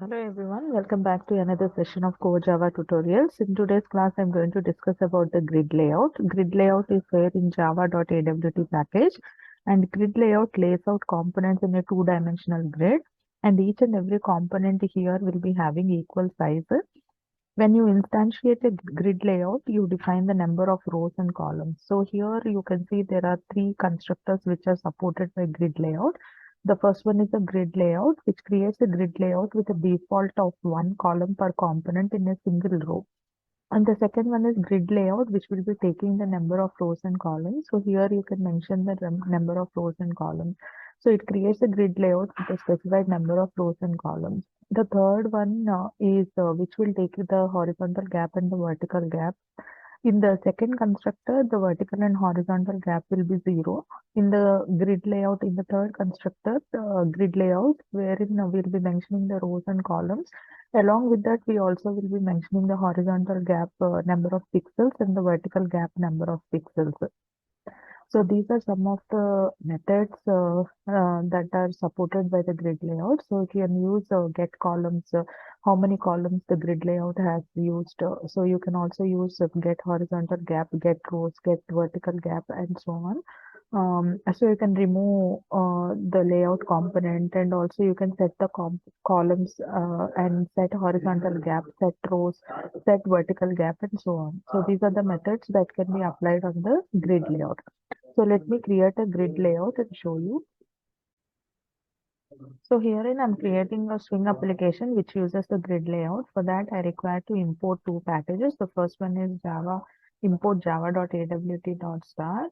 Hello everyone, welcome back to another session of Core Java tutorials. In today's class, I'm going to discuss about the grid layout. Grid layout is there in java.awt package, and grid layout lays out components in a two-dimensional grid, and each and every component here will be having equal sizes. When you instantiate a grid layout, you define the number of rows and columns. So here you can see there are three constructors which are supported by grid layout. The first one is a grid layout, which creates a grid layout with a default of one column per component in a single row. And the second one is grid layout, which will be taking the number of rows and columns. So here you can mention the number of rows and columns. So it creates a grid layout with a specified number of rows and columns. The third one is which will take the horizontal gap and the vertical gap. In the second constructor, the vertical and horizontal gap will be 0. In the grid layout, in the third constructor, grid layout, wherein we'll be mentioning the rows and columns. Along with that, we also will be mentioning the horizontal gap number of pixels and the vertical gap number of pixels. So these are some of the methods that are supported by the grid layout. So you can use get columns, how many columns the grid layout has used. So you can also use get horizontal gap, get rows, get vertical gap, and so on. So you can remove the layout component, and also you can set the columns and set horizontal gap, set rows, set vertical gap, and so on. So these are the methods that can be applied on the grid layout. So let me create a grid layout and show you. So herein I'm creating a Swing application which uses the grid layout. For that I require to import two packages. The first one is Java import java.awt.star,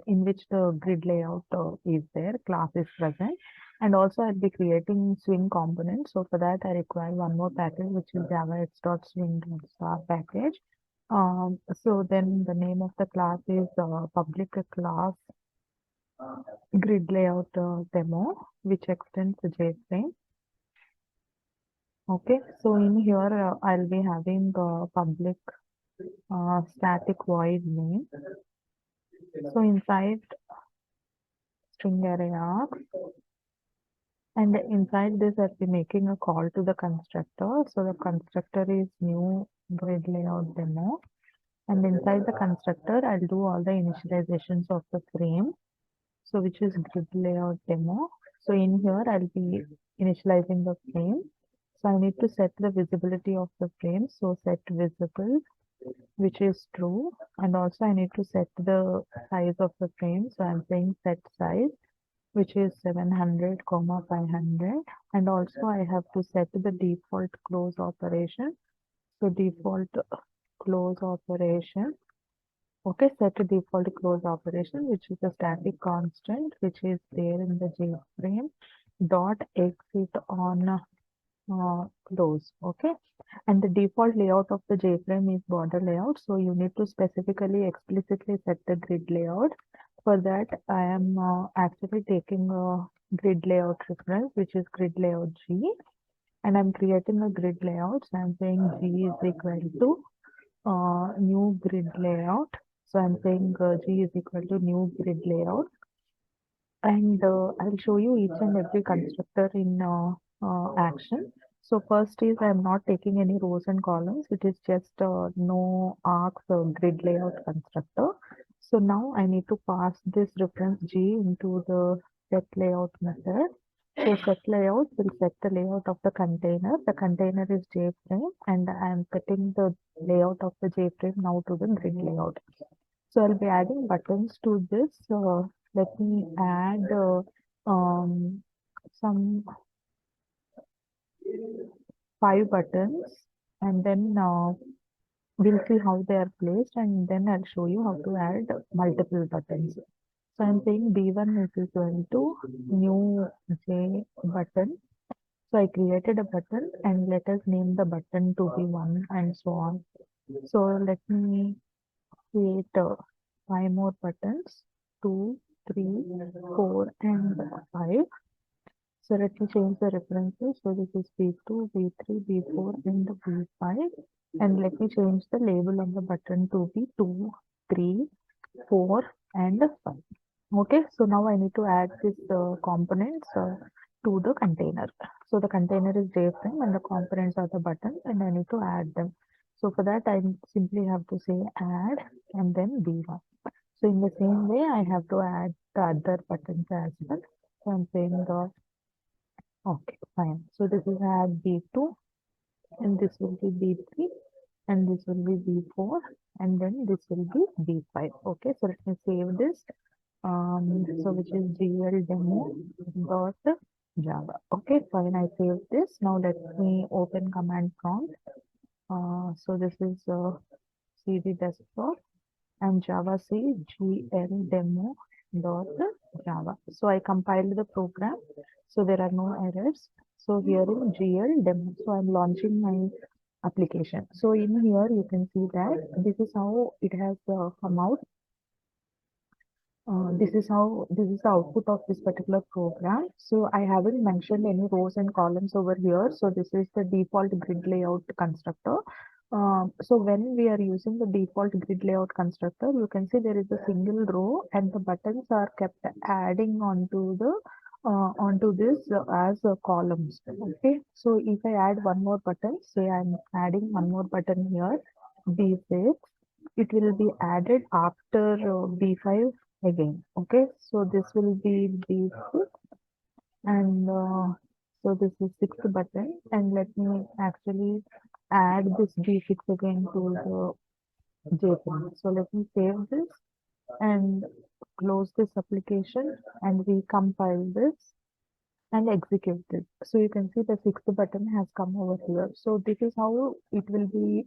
in which the grid layout is there, class is present, and also I'll be creating Swing components. So for that I require one more package which is java.swing.star package. So then the name of the class is public class grid layout demo, which extends the JFrame. Okay, so in here I'll be having the public static void name. So inside string array args, and inside this I'll be making a call to the constructor. So the constructor is new grid layout demo, and inside the constructor I'll do all the initializations of the frame. So which is grid layout demo. So in here I'll be initializing the frame. So I need to set the visibility of the frame. So set visible, which is true. And also I need to set the size of the frame. So I'm saying set size, which is 700, 500. And also I have to set the default close operation. So default close operation. Okay, set a default close operation, which is a static constant, which is there in the JFrame dot exit on close. Okay, and the default layout of the JFrame is border layout. So you need to specifically explicitly set the grid layout. For that, I am actually taking a grid layout reference, which is grid layout G, and I'm creating a grid layout. So I'm saying G is equal to new grid layout. So I'm saying G is equal to new grid layout, and I'll show you each and every constructor in action. So first is I'm not taking any rows and columns. It is just no arcs grid layout constructor. So now I need to pass this reference G into the set layout method. So set layout will set the layout of the container. The container is JFrame, and I am setting the layout of the JFrame now to the grid layout. So I'll be adding buttons to this. Let me add some 5 buttons, and then we'll see how they are placed, and then I'll show you how to add multiple buttons. So I'm saying B1 is equal to new J button. So I created a button, and let us name the button to B1 and so on. So let me create 5 more buttons, 2, 3, 4, and 5. So let me change the references. So this is B2, B3, B4, and B5. And let me change the label of the button to be 2, 3, 4, and 5. Okay, so now I need to add this components to the container. So the container is JFrame and the components are the buttons, and I need to add them. So for that, I simply have to say add and then B1. So in the same way, I have to add the other buttons as well. So I'm saying the, okay, fine. So this is add B2, and this will be B3, and this will be B4, and then this will be B5. Okay, so let me save this. So which is GL demo dot Java. Okay, fine. I saved this. Now let me open command prompt. So this is CD desktop and Java say GL demo dot Java. So I compiled the program. So there are no errors. So here in GL demo. So I'm launching my application. So in here you can see that this is how it has come out. This is the output of this particular program. So I haven't mentioned any rows and columns over here. So this is the default grid layout constructor. So when we are using the default grid layout constructor, you can see there is a single row and the buttons are kept adding onto this as columns. Okay. So if I add one more button, say I'm adding one more button here, B6, it will be added after B5 again. Okay, so this will be B6, and so this is sixth button, and let me actually add this B6 again to the JSON. So let me save this and close this application and recompile this and execute this. So you can see the sixth button has come over here. So this is how it will be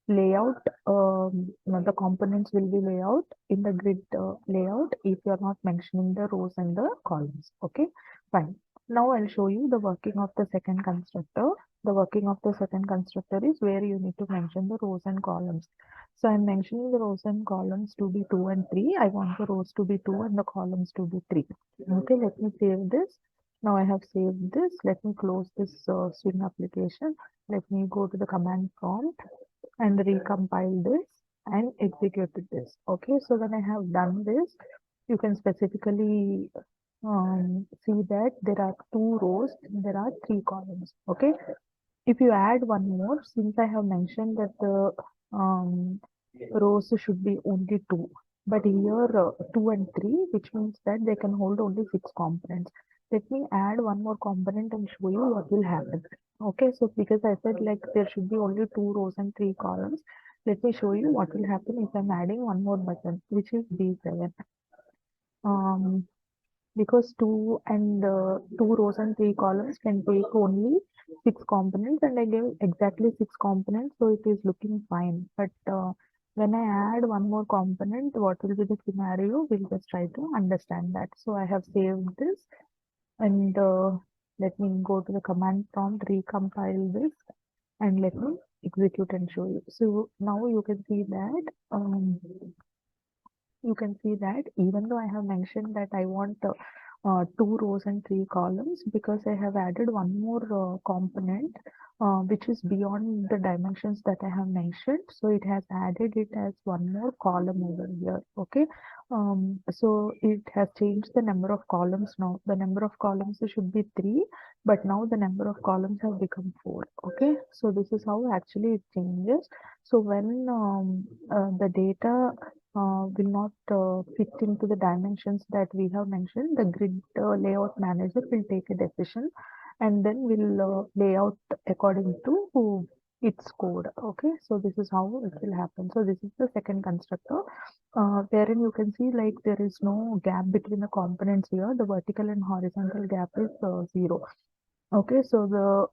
layout. The components will be layout in the grid layout if you are not mentioning the rows and the columns. Okay, fine. Now I'll show you the working of the second constructor. The working of the second constructor is where you need to mention the rows and columns. So I'm mentioning the rows and columns to be 2 and 3. I want the rows to be 2 and the columns to be 3. Okay, let me save this. Now I have saved this. Let me close this Swing application. Let me go to the command prompt and recompile this and execute this. Okay, so when I have done this, you can specifically see that there are 2 rows and there are 3 columns. Okay, if you add one more, since I have mentioned that the rows should be only 2, but here 2 and 3, which means that they can hold only 6 components. Let me add one more component and show you what will happen. Okay, so because I said like there should be only 2 rows and 3 columns, let me show you what will happen if I'm adding one more button, which is B7. Because 2 rows and 3 columns can take only 6 components, and I gave exactly 6 components, so it is looking fine. But when I add one more component, what will be the scenario? We'll just try to understand that. So I have saved this, and let me go to the command prompt, recompile this, and let me execute and show you. So now you can see that even though I have mentioned that I want 2 rows and 3 columns, because I have added one more component which is beyond the dimensions that I have mentioned. So it has added it as one more column over here. Okay, so it has changed the number of columns now. The number of columns should be 3, but now the number of columns have become 4. Okay, so this is how actually it changes. So when the data will not fit into the dimensions that we have mentioned, the grid layout manager will take a decision and then will lay out according to its code. Okay, so this is how it will happen. So this is the second constructor, wherein you can see like there is no gap between the components here. The vertical and horizontal gap is 0. Okay, so the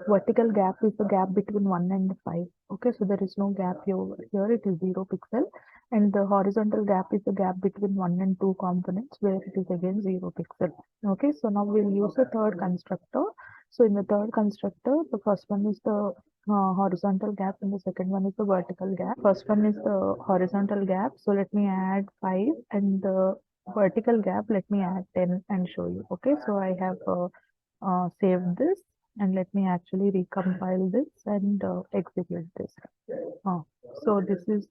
vertical gap is the gap between 1 and 5. Okay, so there is no gap here, it is 0 pixel, and the horizontal gap is the gap between 1 and 2 components, where it is again 0 pixel. Okay, so now we'll use the third constructor. So in the third constructor, the first one is the horizontal gap and the second one is the vertical gap. First one is the horizontal gap, so let me add 5, and the vertical gap, let me add 10 and show you. Okay, so I have save this, and let me actually recompile this and execute this. So this is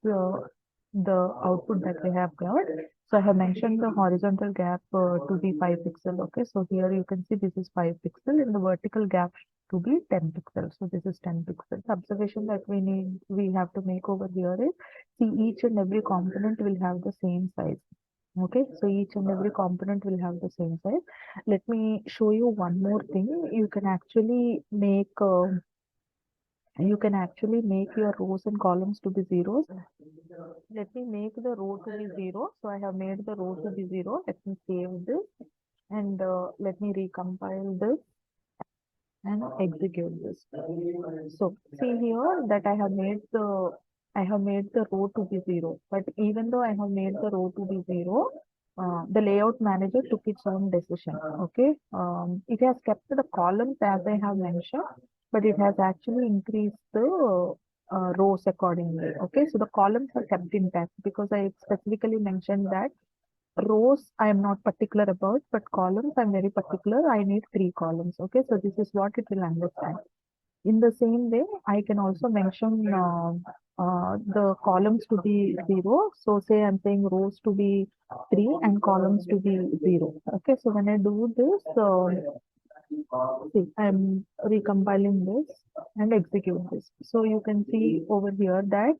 the output that we have got. So I have mentioned the horizontal gap to be 5 pixel. Okay, so here you can see this is 5 pixel and the vertical gap to be 10 pixels. So this is 10 pixels. Observation that we have to make over here is, see, each and every component will have the same size. Okay, so each and every component will have the same size. Let me show you one more thing. You can actually make your rows and columns to be zeros. Let me make the row to be 0. So I have made the row to be 0. Let me save this and let me recompile this and execute this. So see here that I have made the row to be 0. But even though I have made the row to be 0, the layout manager took its own decision. Okay, it has kept the columns as I have mentioned, but it has actually increased the rows accordingly. Okay, so the columns are kept intact because I specifically mentioned that rows I am not particular about, but columns I'm very particular. I need 3 columns. Okay, so this is what it will understand. In the same way, I can also mention the columns to be 0. So say I'm saying rows to be 3 and columns to be 0. Okay, so when I do this, see, I'm recompiling this and execute this. So you can see over here that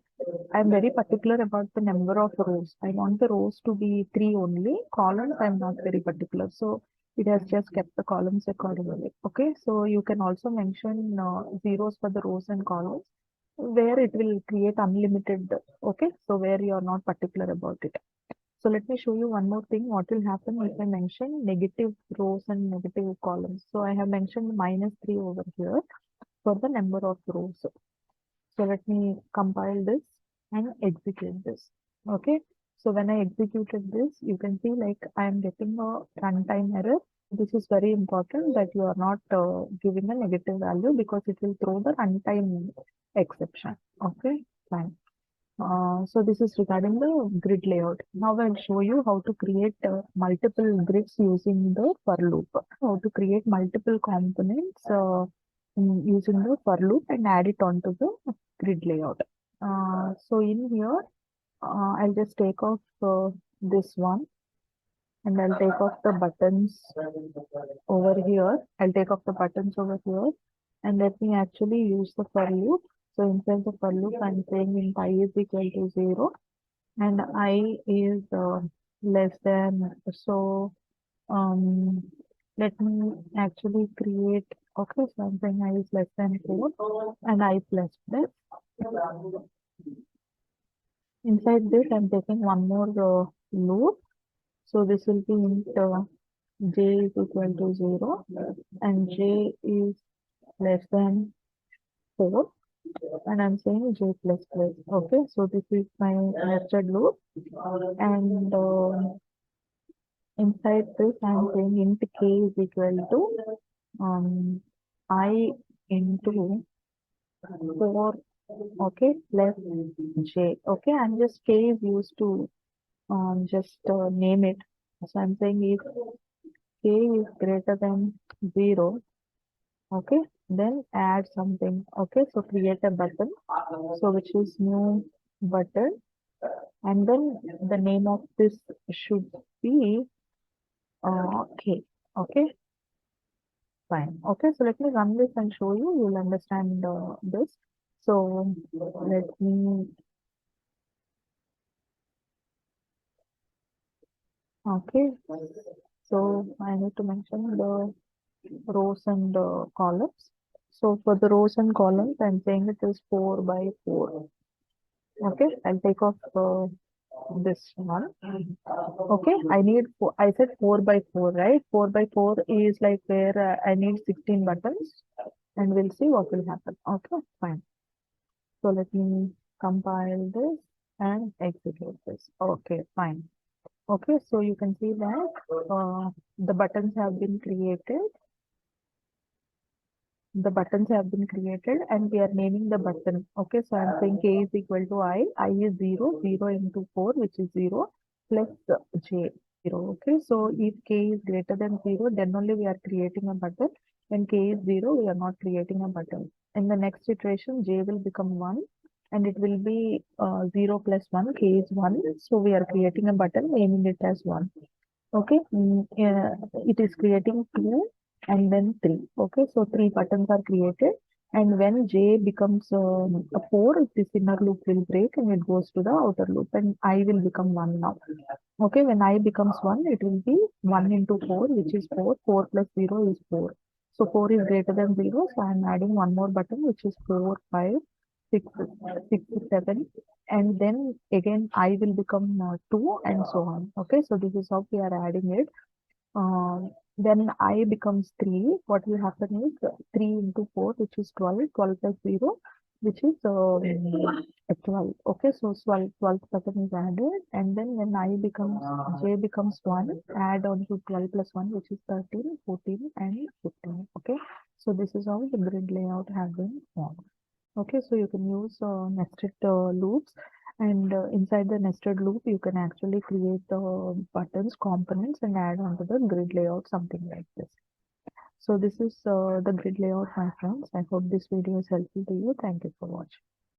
I'm very particular about the number of rows. I want the rows to be 3 only. Columns, I'm not very particular. So it has just kept the columns accordingly. Okay, so you can also mention zeros for the rows and columns where it will create unlimited. Okay, so where you are not particular about it. So let me show you one more thing. What will happen if I mention negative rows and negative columns? So I have mentioned -3 over here for the number of rows. So let me compile this and execute this. Okay. So when I executed this, you can see like I am getting a runtime error. This is very important that you are not giving a negative value because it will throw the runtime exception. Okay, fine. So this is regarding the grid layout. Now I'll show you how to create multiple grids using the for loop. How to create multiple components using the for loop and add it onto the grid layout. So in here, I'll just take off this one and I'll take off the buttons over here. I'll take off the buttons over here and let me actually use the for loop. So inside the for loop, I'm saying in pi is equal to 0 and I is less than, so let me actually create, okay, so I'm saying I is less than 4 and I plus plus. Inside this, I'm taking one more loop. So this will be int j is equal to 0 and j is less than 4 and I'm saying j plus plus. Okay, so this is my nested loop and inside this I'm saying int k is equal to I into 4, okay, plus j. Okay, and just k is used to just name it. So I'm saying if k is greater than 0, okay, then add something. Okay, so create a button, so which is new button, and then the name of this should be k. Okay, fine. Okay, so let me run this and show you. You'll understand this. So let me. Okay, so I need to mention the rows and columns. So for the rows and columns, I'm saying it is 4 by 4. Okay, I'll take off this one. Okay, I need I said 4 by 4, right? 4 by 4 is like where I need 16 buttons and we'll see what will happen. Okay, fine. So let me compile this and execute this. Okay, fine. Okay, so you can see that the buttons have been created. The buttons have been created and we are naming the button. Okay, so I'm saying k is equal to I is 0, 0 into 4, which is 0, plus j, 0. Okay, so if k is greater than 0, then only we are creating a button. When k is 0, we are not creating a button. In the next iteration, j will become 1 and it will be 0 plus 1, k is 1. So we are creating a button, naming it as 1. Okay, it is creating 2 and then 3. Okay, so 3 buttons are created. And when j becomes a 4, this inner loop will break and it goes to the outer loop, and I will become 1 now. Okay, when I becomes 1, it will be 1 into 4, which is 4. 4 plus 0 is 4. So 4 is greater than 0. So I am adding one more button, which is 4, 5, 6, 6, 7. And then again, I will become 2 and so on. Okay, so this is how we are adding it. Then I becomes 3. What will happen is 3 into 4, which is 12. 12 plus 0, which is 12. Okay, so 12th button is added. And then when I becomes, j becomes 1, add on to 12 plus 1, which is 13, 14, and 15. Okay, so this is how the grid layout has been formed. Okay, so you can use nested loops, and inside the nested loop, you can actually create buttons, components, and add onto the grid layout, something like this. So this is the grid layout, my friends. I hope this video is helpful to you. Thank you for watching.